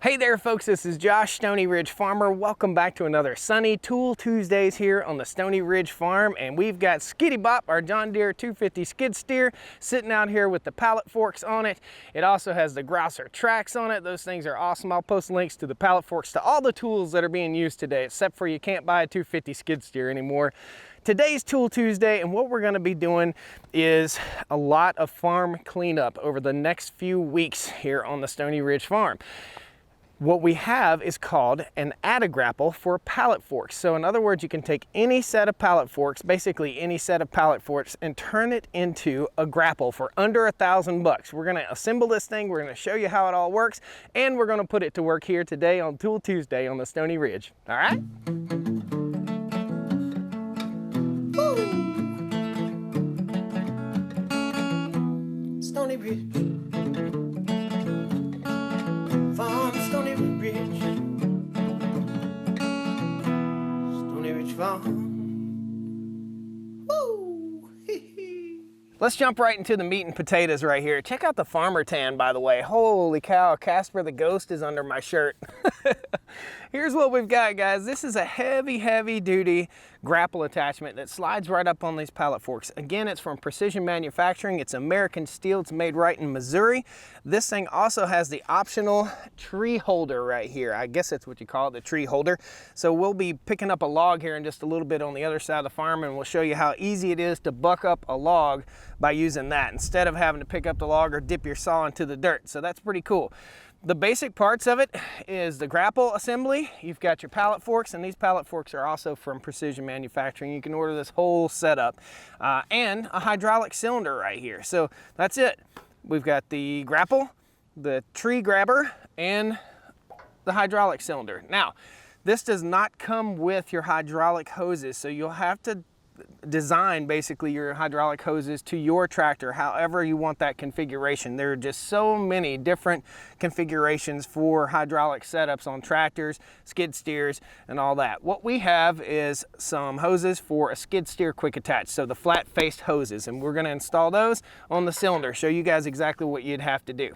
Hey there folks, this is Josh, Stoney Ridge Farmer. Welcome back to another sunny Tool Tuesdays here on the Stoney Ridge Farm. And we've got Skiddy Bop, our John Deere 250 skid steer, sitting out here with the pallet forks on it. It also has the Grouser tracks on it. Those things are awesome. I'll post links to the pallet forks to all the tools that are being used today, except for you can't buy a 250 skid steer anymore. Today's Tool Tuesday, and what we're going to be doing is a lot of farm cleanup over the next few weeks here on the Stoney Ridge Farm. What we have is called an Grapple for pallet forks. So in other words, you can take any set of pallet forks, basically any set of pallet forks, and turn it into a grapple for under $1,000. We're gonna assemble this thing, we're gonna show you how it all works, and we're gonna put it to work here today on Tool Tuesday on the Stoney Ridge. All right? Woo! Stoney Ridge. Stoney Ridge Farm. Woo! Let's jump right into the meat and potatoes right here. Check out the farmer tan, by the way. Holy cow, Casper the Ghost is under my shirt. Here's what we've got, guys. This is a heavy duty grapple attachment that slides right up on these pallet forks. Again, it's from Precision Manufacturing. It's American steel. It's made right in Missouri. This thing also has the optional tree holder right here. I guess that's what you call it, the tree holder. So we'll be picking up a log here in just a little bit on the other side of the farm, and we'll show you how easy it is to buck up a log by using that instead of having to pick up the log or dip your saw into the dirt. So that's pretty cool. The basic parts of it is the grapple assembly. You've got your pallet forks, and these pallet forks are also from Precision Manufacturing. You can order this whole setup and a hydraulic cylinder right here. So that's it. We've got the grapple, the tree grabber, and the hydraulic cylinder. Now, this does not come with your hydraulic hoses, so you'll have to design basically your hydraulic hoses to your tractor however you want that configuration. There are just so many different configurations for hydraulic setups on tractors, skid steers, and all that. What we have is some hoses for a skid steer quick attach, so the flat faced hoses, and we're going to install those on the cylinder, show you guys exactly what you'd have to do.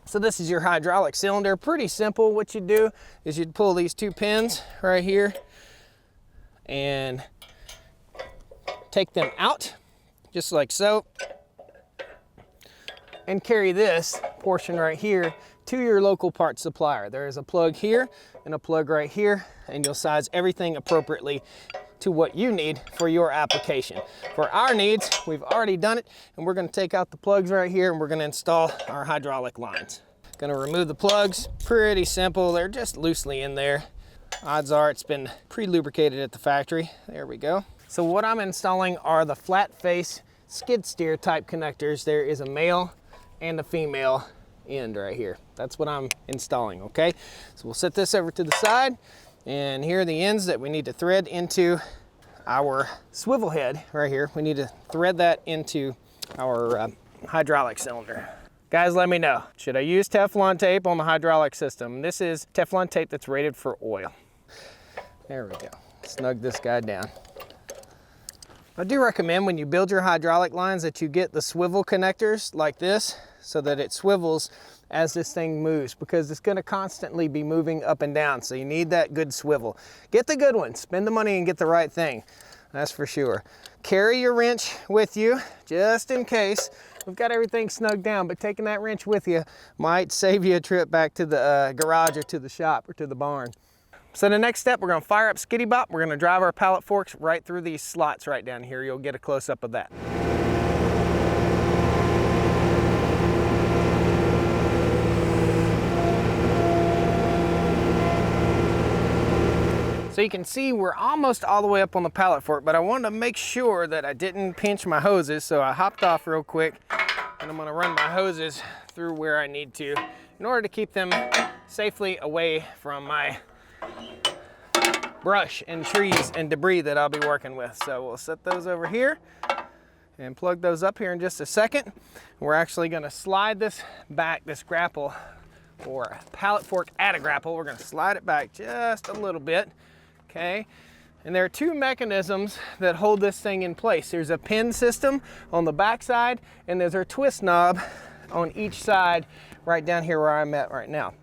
So this is your hydraulic cylinder. Pretty simple. What you do is you'd pull these two pins right here and take them out, just like so, and carry this portion right here to your local parts supplier. There is a plug here and a plug right here, and you'll size everything appropriately to what you need for your application. For our needs, we've already done it, and we're gonna take out the plugs right here, and we're gonna install our hydraulic lines. Gonna remove the plugs, pretty simple. They're just loosely in there. Odds are it's been pre-lubricated at the factory. There we go. So what I'm installing are the flat face skid steer type connectors. There is a male and a female end right here. That's what I'm installing, okay? So we'll set this over to the side, and here are the ends that we need to thread into our swivel head right here. We need to thread that into our hydraulic cylinder. Guys, let me know, should I use Teflon tape on the hydraulic system? This is Teflon tape that's rated for oil. There we go. Snug this guy down. I do recommend when you build your hydraulic lines that you get the swivel connectors like this so that it swivels as this thing moves, because it's going to constantly be moving up and down. So you need that good swivel. Get the good one, spend the money and get the right thing. That's for sure. Carry your wrench with you just in case. We've got everything snugged down, but taking that wrench with you might save you a trip back to the garage or to the shop or to the barn. So the next step, we're gonna fire up Skiddy Bop. We're gonna drive our pallet forks right through these slots right down here. You'll get a close-up of that. So you can see we're almost all the way up on the pallet fork, but I wanted to make sure that I didn't pinch my hoses, so I hopped off real quick, and I'm gonna run my hoses through where I need to in order to keep them safely away from my brush and trees and debris that I'll be working with. So we'll set those over here and plug those up here in just a second. We're actually gonna slide this back, this grapple or pallet fork grapple. We're gonna slide it back just a little bit, okay? And there are two mechanisms that hold this thing in place. There's a pin system on the back side, and there's a twist knob on each side right down here where I'm at right now.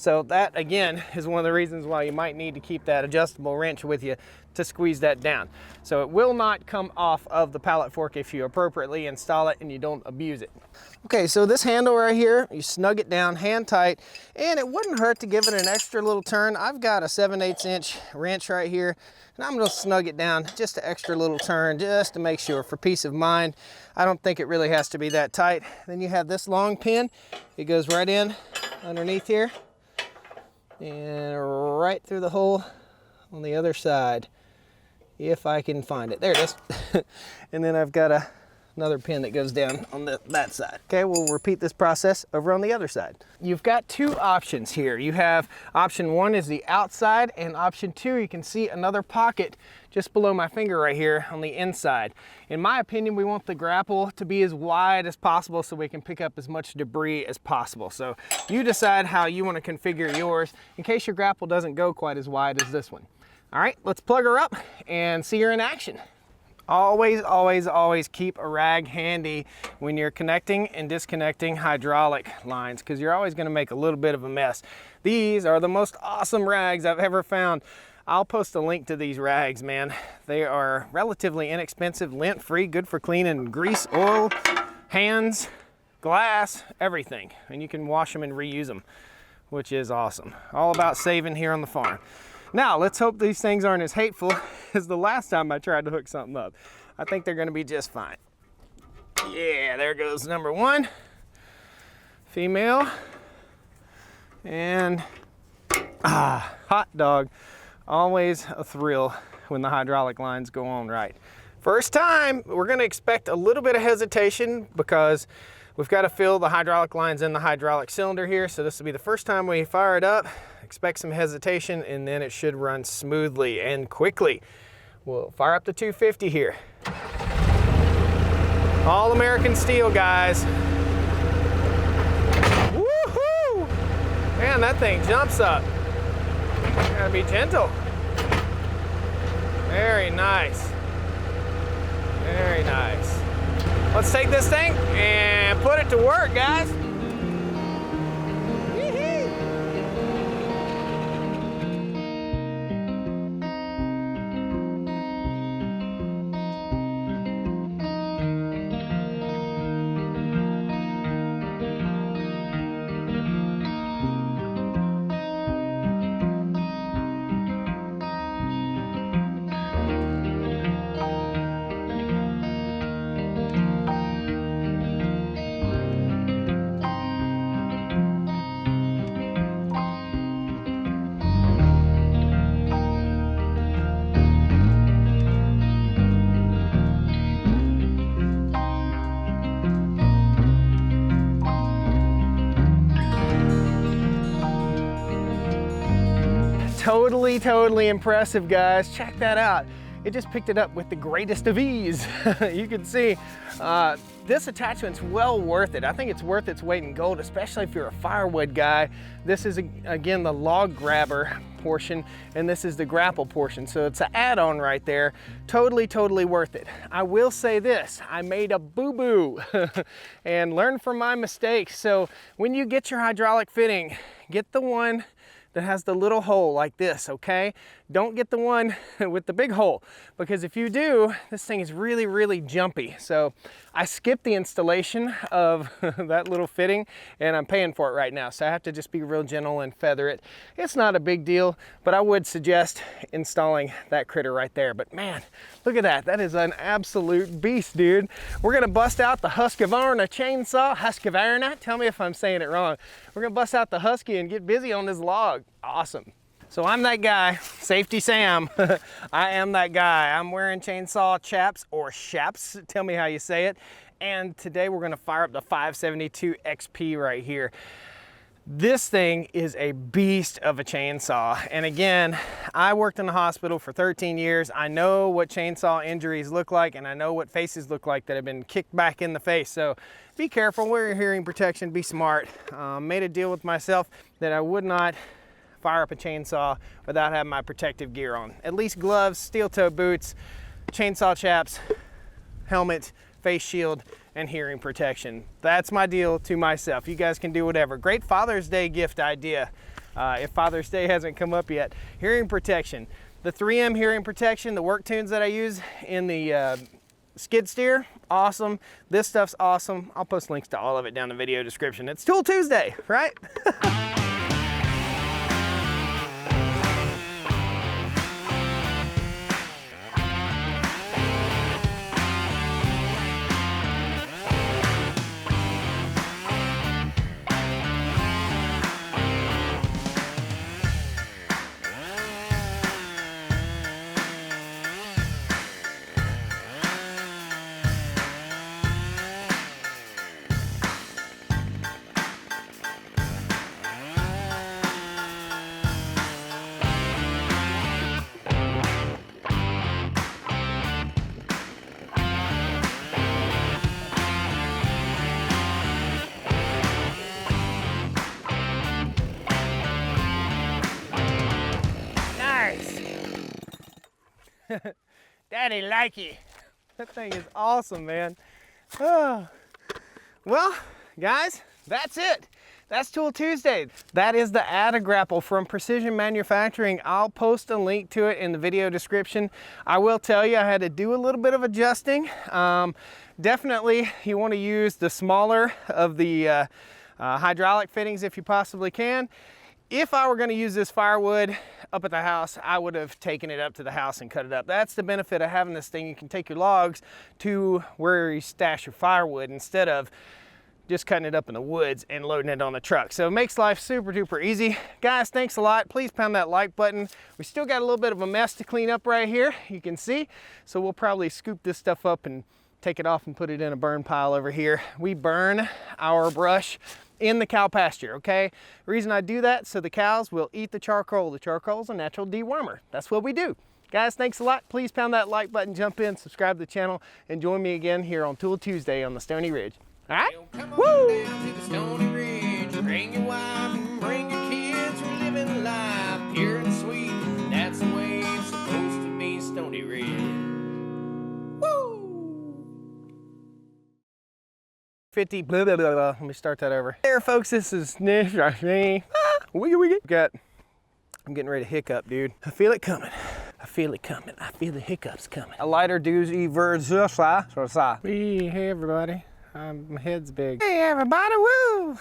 So that again is one of the reasons why you might need to keep that adjustable wrench with you to squeeze that down. So it will not come off of the pallet fork if you appropriately install it and you don't abuse it. Okay, so this handle right here, you snug it down hand tight, and it wouldn't hurt to give it an extra little turn. I've got a 7/8 inch wrench right here, and I'm gonna snug it down just an extra little turn just to make sure for peace of mind. I don't think it really has to be that tight. Then you have this long pin. It goes right in underneath here and right through the hole on the other side, if I can find it. There it is. And then I've got another pin that goes down on that side. Okay, we'll repeat this process over on the other side. You've got two options here. You have option one is the outside, and option two, you can see another pocket just below my finger right here on the inside. In my opinion, we want the grapple to be as wide as possible so we can pick up as much debris as possible. So you decide how you want to configure yours in case your grapple doesn't go quite as wide as this one. All right, let's plug her up and see her in action. Always, always, always keep a rag handy when you're connecting and disconnecting hydraulic lines, because you're always going to make a little bit of a mess. These are the most awesome rags I've ever found. I'll post a link to these rags, man. They are relatively inexpensive, lint-free, good for cleaning grease, oil, hands, glass, everything. And you can wash them and reuse them, which is awesome. All about saving here on the farm. Now, let's hope these things aren't as hateful as the last time I tried to hook something up. I think they're gonna be just fine. Yeah, there goes number one. Female. And, hot dog. Always a thrill when the hydraulic lines go on right. First time, we're gonna expect a little bit of hesitation because we've got to fill the hydraulic lines in the hydraulic cylinder here. So this will be the first time we fire it up. Expect some hesitation, and then it should run smoothly and quickly. We'll fire up the 250 here. All American steel, guys. Woohoo! Man, that thing jumps up. Gotta be gentle. Very nice. Very nice. Let's take this thing and put it to work, guys. Totally impressive, guys. Check that out. It just picked it up with the greatest of ease. You can see this attachment's well worth it. I think it's worth its weight in gold, especially if you're a firewood guy. This is, again, the log grabber portion, and this is the grapple portion. So it's an add-on right there. Totally worth it. I will say this, I made a boo-boo and learned from my mistakes. So when you get your hydraulic fitting, get the one that has the little hole like this, okay? Don't get the one with the big hole, because if you do, this thing is really jumpy. So I skipped the installation of that little fitting, and I'm paying for it right now. So I have to just be real gentle and feather it. It's not a big deal, but I would suggest installing that critter right there. But man, look at that. That is an absolute beast, dude. We're gonna bust out the Husqvarna chainsaw. Husqvarna? Tell me if I'm saying it wrong. We're gonna bust out the Husky and get busy on this log. Awesome. So I'm that guy, Safety Sam. I am that guy. I'm wearing chainsaw chaps or shaps, tell me how you say it. And today we're gonna fire up the 572 XP right here. This thing is a beast of a chainsaw. And again, I worked in the hospital for 13 years. I know what chainsaw injuries look like, and I know what faces look like that have been kicked back in the face. So be careful, wear your hearing protection, be smart. Made a deal with myself that I would not fire up a chainsaw without having my protective gear on. At least gloves, steel toe boots, chainsaw chaps, helmet, face shield, and hearing protection. That's my deal to myself. You guys can do whatever. Great Father's Day gift idea. if Father's Day hasn't come up yet. Hearing protection. The 3M hearing protection, the work tunes that I use in the skid steer, awesome. This stuff's awesome. I'll post links to all of it down in the video description. It's Tool Tuesday, right? Daddy like it. That thing is awesome, man. Oh. Well, guys, that's it. That's Tool Tuesday. That is the Add a Grapple from Precision Manufacturing. I'll post a link to it in the video description. I will tell you, I had to do a little bit of adjusting. Definitely, you want to use the smaller of the hydraulic fittings if you possibly can. If I were going to use this firewood up at the house, I would have taken it up to the house and cut it up. That's the benefit of having this thing. You can take your logs to where you stash your firewood instead of just cutting it up in the woods and loading it on the truck. So it makes life super duper easy. Guys, thanks a lot. Please pound that like button. We still got a little bit of a mess to clean up right here, you can see. So we'll probably scoop this stuff up and take it off and put it in a burn pile over here. We burn our brush in the cow pasture, okay? The reason I do that, so the cows will eat the charcoal. The charcoal is a natural dewormer. That's what we do. Guys, thanks a lot. Please pound that like button, jump in, subscribe to the channel, and join me again here on Tool Tuesday on the Stoney Ridge. All right? Woo! Down to the Stoney Ridge. Bring your wife and bring your kids. We're living life pure and sweet. That's the way it's supposed to be, Stoney Ridge. 50 blah blah blah blah. Let me start that over. There, folks, this is Nick. I'm getting ready to hiccup, dude. I feel it coming. I feel it coming. I feel the hiccups coming. A lighter doozy versus. Hey everybody. My head's big. Hey everybody, woo!